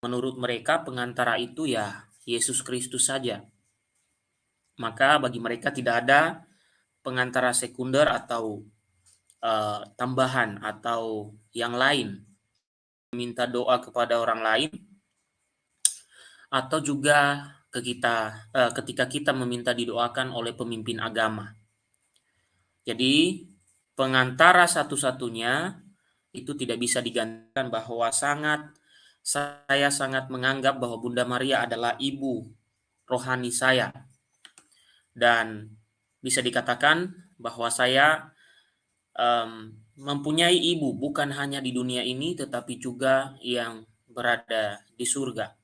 menurut mereka pengantara itu ya Yesus Kristus saja. Maka bagi mereka tidak ada pengantara sekunder atau tambahan atau yang lain, minta doa kepada orang lain, atau juga ketika kita meminta didoakan oleh pemimpin agama. Jadi pengantara satu-satunya itu tidak bisa digantikan, bahwa saya sangat menganggap bahwa Bunda Maria adalah ibu rohani saya, dan bisa dikatakan bahwa saya mempunyai ibu bukan hanya di dunia ini tetapi juga yang berada di surga.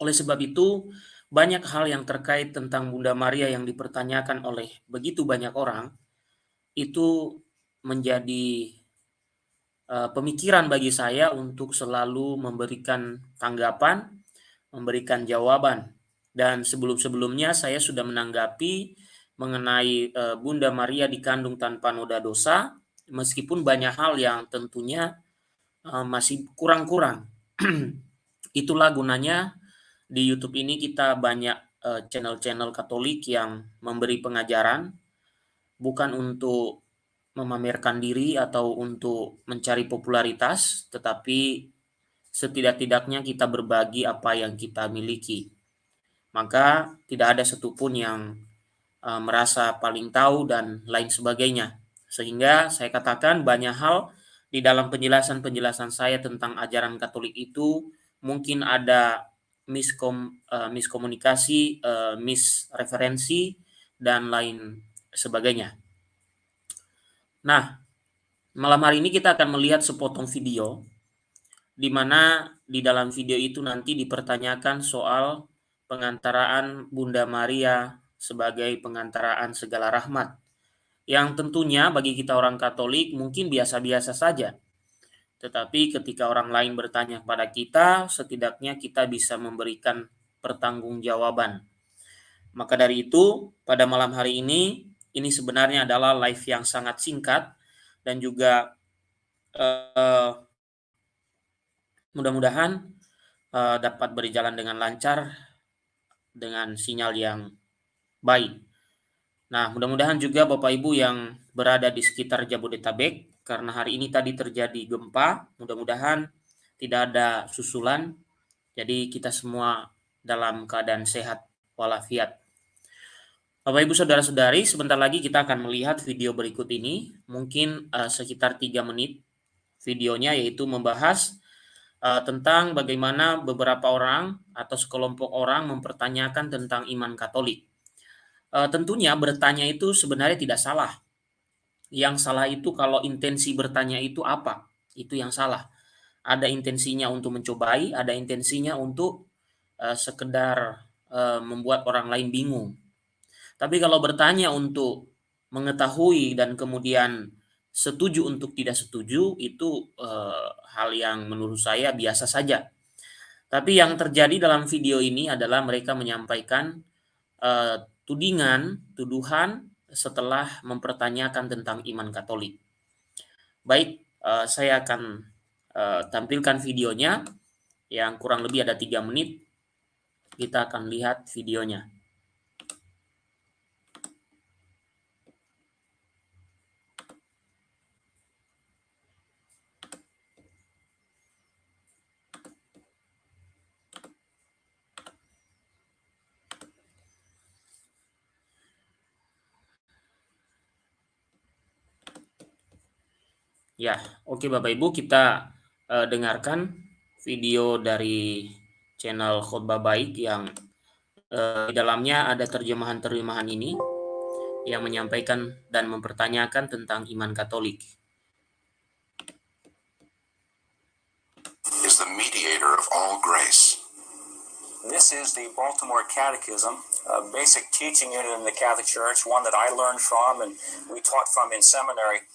Oleh sebab itu, banyak hal yang terkait tentang Bunda Maria yang dipertanyakan oleh begitu banyak orang itu menjadi pemikiran bagi saya untuk selalu memberikan tanggapan, memberikan jawaban. Dan sebelum-sebelumnya saya sudah menanggapi mengenai Bunda Maria dikandung tanpa noda dosa, meskipun banyak hal yang tentunya masih kurang-kurang. Itulah gunanya di YouTube ini kita banyak channel-channel Katolik yang memberi pengajaran, bukan untuk memamerkan diri atau untuk mencari popularitas, tetapi setidak-tidaknya kita berbagi apa yang kita miliki. Maka tidak ada satupun yang merasa paling tahu dan lain sebagainya. Sehingga saya katakan banyak hal di dalam penjelasan-penjelasan saya tentang ajaran Katolik itu mungkin ada miskomunikasi, misreferensi, dan lain sebagainya. Nah, malam hari ini kita akan melihat sepotong video di mana di dalam video itu nanti dipertanyakan soal pengantaraan Bunda Maria sebagai pengantaraan segala rahmat, yang tentunya bagi kita orang Katolik mungkin biasa-biasa saja. Tetapi ketika orang lain bertanya pada kita, setidaknya kita bisa memberikan pertanggungjawaban. Maka dari itu, pada malam hari ini sebenarnya adalah live yang sangat singkat dan juga mudah-mudahan dapat berjalan dengan lancar dengan sinyal yang baik. Nah, mudah-mudahan juga Bapak Ibu yang berada di sekitar Jabodetabek, karena hari ini tadi terjadi gempa, mudah-mudahan tidak ada susulan, jadi kita semua dalam keadaan sehat walafiat. Bapak Ibu Saudara-saudari, sebentar lagi kita akan melihat video berikut ini, mungkin sekitar 3 menit videonya, yaitu membahas tentang bagaimana beberapa orang atau sekelompok orang mempertanyakan tentang iman Katolik. Tentunya bertanya itu sebenarnya tidak salah. Yang salah itu kalau intensi bertanya itu apa, itu yang salah. Ada intensinya untuk mencobai, ada intensinya untuk sekedar membuat orang lain bingung. Tapi kalau bertanya untuk mengetahui dan kemudian setuju untuk tidak setuju, itu hal yang menurut saya biasa saja. Tapi yang terjadi dalam video ini adalah mereka menyampaikan tuduhan setelah mempertanyakan tentang iman Katolik. Baik, saya akan tampilkan videonya yang kurang lebih ada 3 menit. Kita akan lihat videonya. Ya, oke Bapak Ibu, kita dengarkan video dari channel Khotbah Baik yang di dalamnya ada terjemahan-terjemahan ini yang menyampaikan dan mempertanyakan tentang iman Katolik. Is the mediator of all grace. This is the Baltimore Catechism, a basic teaching unit in the Catholic Church, one that I learned from and we taught from in seminary.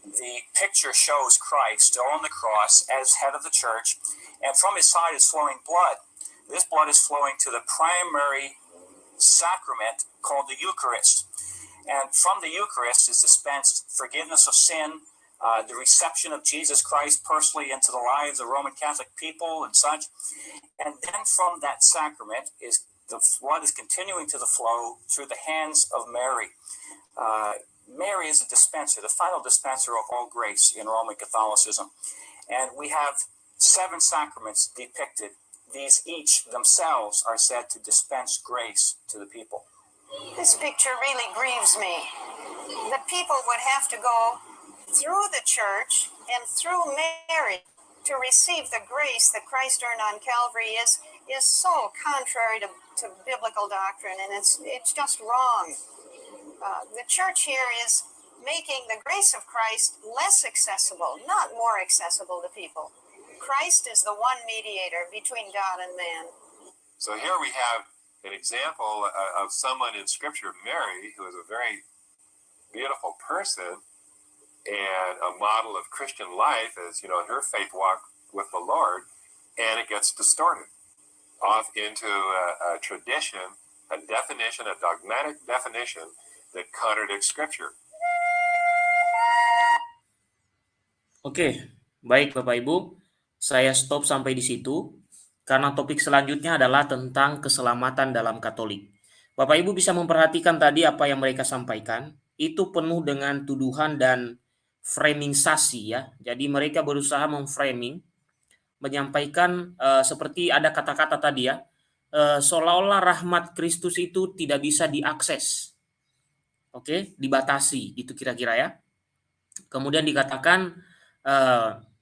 The picture shows Christ still on the cross as head of the church, and from his side is flowing blood. This blood is flowing to the primary sacrament called the Eucharist. And from the Eucharist is dispensed forgiveness of sin, the reception of Jesus Christ personally into the lives of Roman Catholic people and such. And then from that sacrament is the blood is continuing to the flow through the hands of Mary. Mary is a dispenser, the final dispenser of all grace in Roman Catholicism. And we have 7 sacraments depicted. These each themselves are said to dispense grace to the people. This picture really grieves me. The people would have to go through the church and through Mary to receive the grace that Christ earned on Calvary is so contrary to biblical doctrine, and it's just wrong. The church here is making the grace of Christ less accessible, not more accessible to people. Christ is the one mediator between God and man. So here we have an example of someone in Scripture, Mary, who is a very beautiful person and a model of Christian life, as you know, in her faith walk with the Lord, and it gets distorted off into a tradition, a definition, a dogmatic definition that contradicts Scripture. Oke, baik Bapak Ibu, saya stop sampai di situ karena topik selanjutnya adalah tentang keselamatan dalam Katolik. Bapak Ibu bisa memperhatikan tadi apa yang mereka sampaikan, itu penuh dengan tuduhan dan framingsasi ya. Jadi mereka berusaha memframing, menyampaikan seperti ada kata-kata tadi ya, seolah-olah rahmat Kristus itu tidak bisa diakses. Oke, dibatasi, itu kira-kira ya. Kemudian dikatakan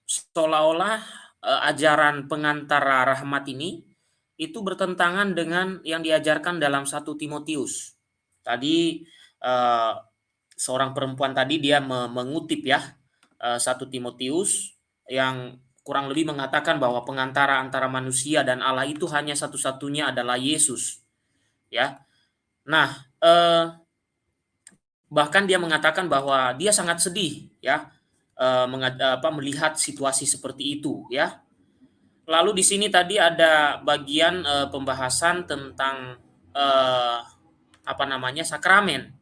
seolah-olah ajaran pengantara rahmat ini itu bertentangan dengan yang diajarkan dalam 1 Timotius. Tadi seorang perempuan tadi dia mengutip ya 1 Timotius yang kurang lebih mengatakan bahwa pengantara antara manusia dan Allah itu hanya satu-satunya adalah Yesus. Ya. Nah, bahkan dia mengatakan bahwa dia sangat sedih ya melihat situasi seperti itu ya. Lalu di sini tadi ada bagian pembahasan tentang sakramen.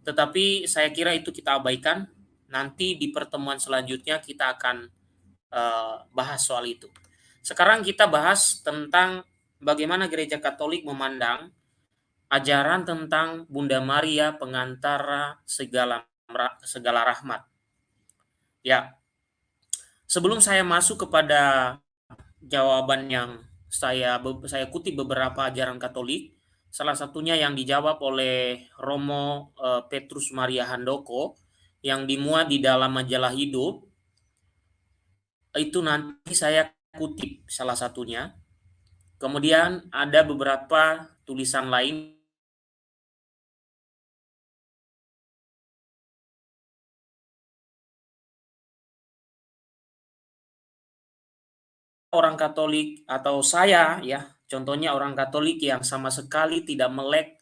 Tetapi saya kira itu kita abaikan. Nanti di pertemuan selanjutnya kita akan bahas soal itu. Sekarang kita bahas tentang bagaimana Gereja Katolik memandang ajaran tentang Bunda Maria pengantara segala rahmat. Ya, sebelum saya masuk kepada jawaban yang saya kutip beberapa ajaran Katolik, salah satunya yang dijawab oleh Romo Petrus Maria Handoko yang dimuat di dalam majalah Hidup, itu nanti saya kutip salah satunya. Kemudian ada beberapa tulisan lain orang Katolik atau saya ya, contohnya orang Katolik yang sama sekali tidak melek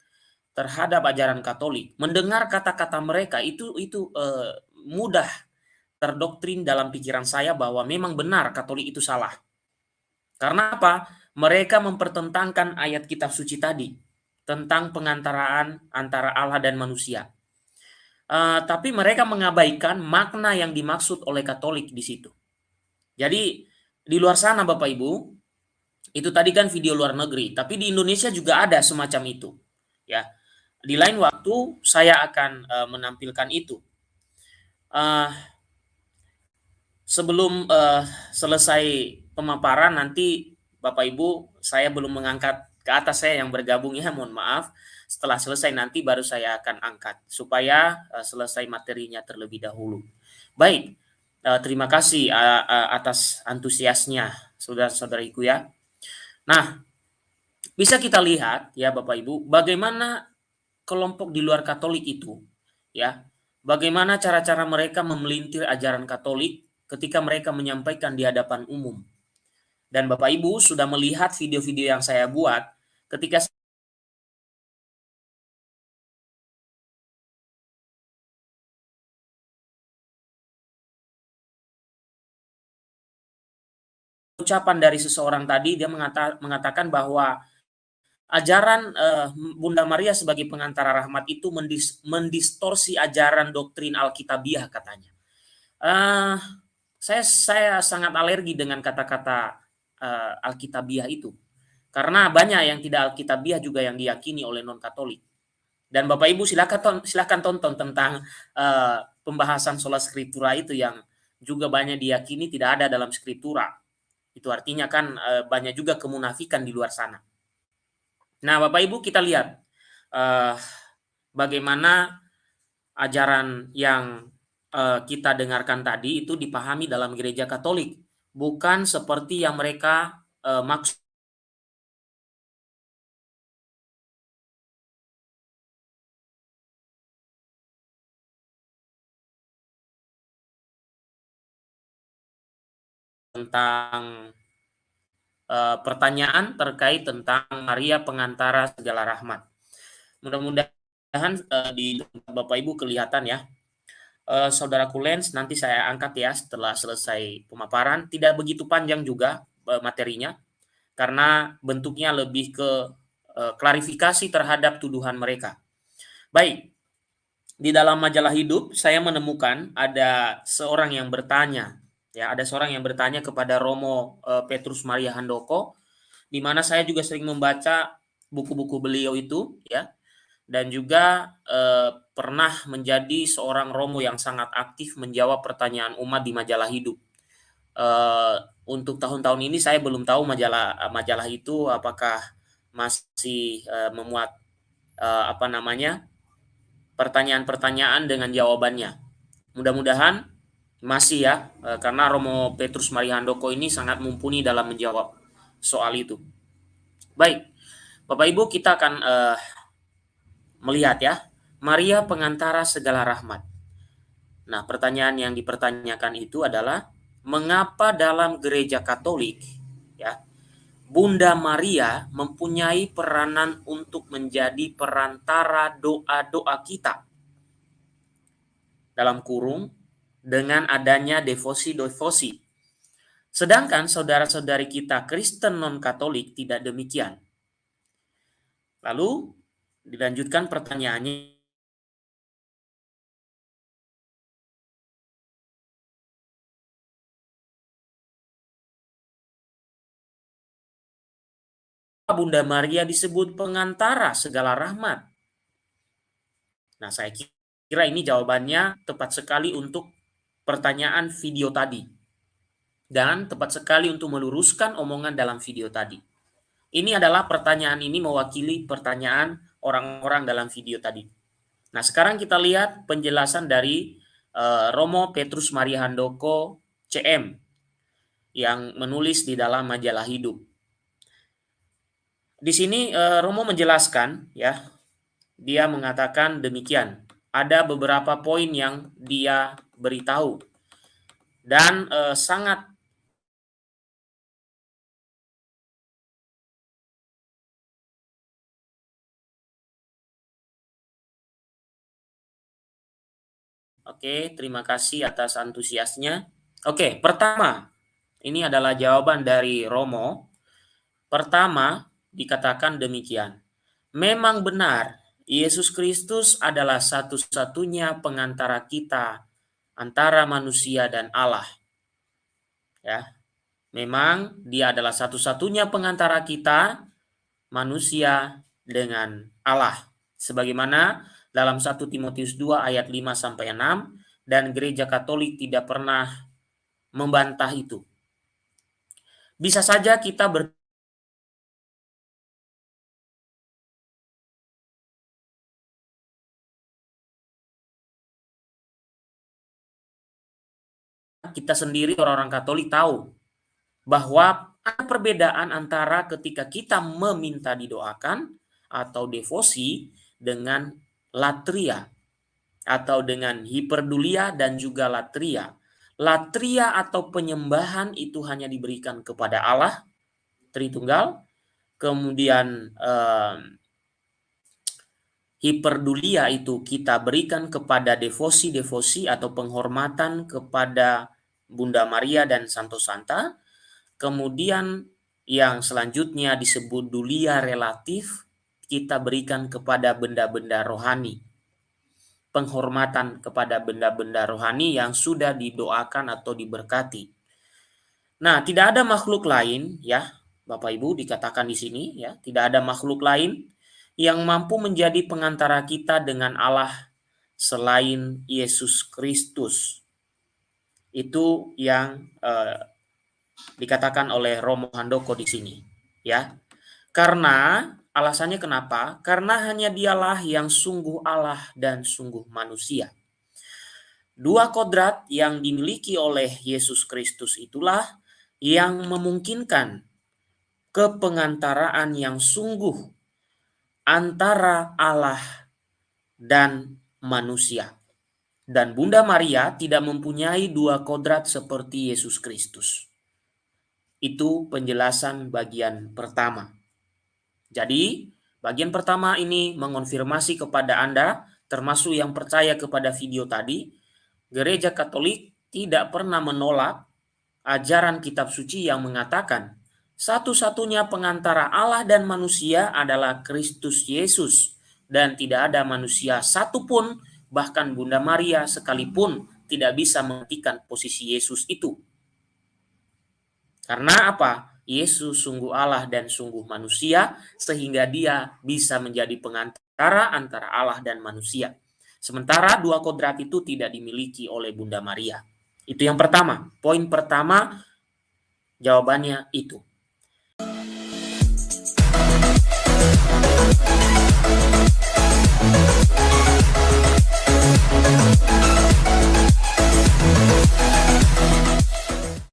terhadap ajaran Katolik, mendengar kata-kata mereka itu mudah terdoktrin dalam pikiran saya bahwa memang benar Katolik itu salah. Karena apa? Mereka mempertentangkan ayat kitab suci tadi tentang pengantaraan antara Allah dan manusia. Tapi mereka mengabaikan makna yang dimaksud oleh Katolik di situ. Jadi di luar sana Bapak Ibu, itu tadi kan video luar negeri, tapi di Indonesia juga ada semacam itu. Ya, di lain waktu saya akan menampilkan itu. Sebelum selesai pemaparan nanti Bapak Ibu, saya belum mengangkat ke atas saya yang bergabung ya, mohon maaf. Setelah selesai nanti baru saya akan angkat supaya selesai materinya terlebih dahulu. Baik. Terima kasih atas antusiasnya saudara-saudariku ya. Nah, bisa kita lihat ya Bapak Ibu, bagaimana kelompok di luar Katolik itu ya, bagaimana cara-cara mereka memelintir ajaran Katolik ketika mereka menyampaikan di hadapan umum. Dan Bapak Ibu sudah melihat video-video yang saya buat ketika ucapan dari seseorang tadi, dia mengatakan bahwa ajaran Bunda Maria sebagai pengantara rahmat itu mendistorsi ajaran doktrin Alkitabiah katanya. Uh, saya sangat alergi dengan kata-kata Alkitabiah itu. Karena banyak yang tidak Alkitabiah juga yang diyakini oleh non-Katolik. Dan Bapak Ibu silakan tonton tentang pembahasan sola scriptura itu yang juga banyak diyakini tidak ada dalam Skriptura. Itu artinya kan banyak juga kemunafikan di luar sana. Nah, Bapak Ibu kita lihat bagaimana ajaran yang kita dengarkan tadi itu dipahami dalam gereja Katolik, bukan seperti yang mereka maksud tentang pertanyaan terkait tentang Maria pengantara segala rahmat. Mudah-mudahan di Bapak Ibu kelihatan ya. Saudaraku Lens, nanti saya angkat ya setelah selesai pemaparan. Tidak begitu panjang juga materinya, karena bentuknya lebih ke klarifikasi terhadap tuduhan mereka. Baik, di dalam majalah Hidup saya menemukan ada seorang yang bertanya, ya, ada seorang yang bertanya kepada Romo Petrus Maria Handoko, di mana saya juga sering membaca buku-buku beliau itu, ya, dan juga pernah menjadi seorang Romo yang sangat aktif menjawab pertanyaan umat di majalah Hidup. Untuk tahun-tahun ini saya belum tahu majalah itu apakah masih memuat pertanyaan-pertanyaan dengan jawabannya. Mudah-mudahan masih ya, karena Romo Petrus Maria Handoko ini sangat mumpuni dalam menjawab soal itu. Baik, Bapak Ibu, kita akan melihat ya, Maria pengantara segala rahmat. Nah, pertanyaan yang dipertanyakan itu adalah mengapa dalam gereja Katolik, ya, Bunda Maria mempunyai peranan untuk menjadi perantara doa-doa kita. Dalam kurung, dengan adanya devosi-devosi. Sedangkan saudara-saudari kita Kristen non-Katolik tidak demikian. Lalu dilanjutkan pertanyaannya, Bunda Maria disebut pengantara segala rahmat. Nah, saya kira ini jawabannya tepat sekali untuk pertanyaan video tadi. Dan tepat sekali untuk meluruskan omongan dalam video tadi. Ini adalah pertanyaan ini mewakili pertanyaan orang-orang dalam video tadi. Nah, sekarang kita lihat penjelasan dari Romo Petrus Maria Handoko CM yang menulis di dalam majalah Hidup. Di sini Romo menjelaskan, ya, dia mengatakan demikian. Ada beberapa poin yang dia beritahu dan sangat Oke, terima kasih atas antusiasnya. Oke, pertama, ini adalah jawaban dari Romo. Pertama, dikatakan demikian. Memang benar, Yesus Kristus adalah satu-satunya pengantara kita antara manusia dan Allah. Ya, memang dia adalah satu-satunya pengantara kita, manusia dengan Allah. Sebagaimana dalam 1 Timotius 2 ayat 5-6, dan gereja Katolik tidak pernah membantah itu. Bisa saja kita kita sendiri orang-orang Katolik tahu bahwa ada perbedaan antara ketika kita meminta didoakan atau devosi dengan latria atau dengan hiperdulia dan juga latria. Latria atau penyembahan itu hanya diberikan kepada Allah Tritunggal. Kemudian hiperdulia itu kita berikan kepada devosi-devosi atau penghormatan kepada Bunda Maria dan Santo Santa. Kemudian yang selanjutnya disebut dulia relatif, kita berikan kepada benda-benda rohani. penghormatan kepada benda-benda rohani yang sudah didoakan atau diberkati. Nah, tidak ada makhluk lain, ya, Bapak Ibu, dikatakan di sini, ya, tidak ada makhluk lain yang mampu menjadi pengantara kita dengan Allah selain Yesus Kristus. Itu yang dikatakan oleh Romo Handoko di sini, ya. Karena alasannya kenapa? Karena hanya dialah yang sungguh Allah dan sungguh manusia. Dua kodrat yang dimiliki oleh Yesus Kristus itulah yang memungkinkan kepengantaraan yang sungguh antara Allah dan manusia. Dan Bunda Maria tidak mempunyai dua kodrat seperti Yesus Kristus. Itu penjelasan bagian pertama. Jadi, bagian pertama ini mengonfirmasi kepada Anda, termasuk yang percaya kepada video tadi, Gereja Katolik tidak pernah menolak ajaran kitab suci yang mengatakan satu-satunya pengantara Allah dan manusia adalah Kristus Yesus, dan tidak ada manusia satupun, bahkan Bunda Maria sekalipun, tidak bisa menghentikan posisi Yesus itu. Karena apa? Yesus sungguh Allah dan sungguh manusia, sehingga dia bisa menjadi pengantara antara Allah dan manusia. Sementara dua kodrat itu tidak dimiliki oleh Bunda Maria. Itu yang pertama. Poin pertama, jawabannya itu.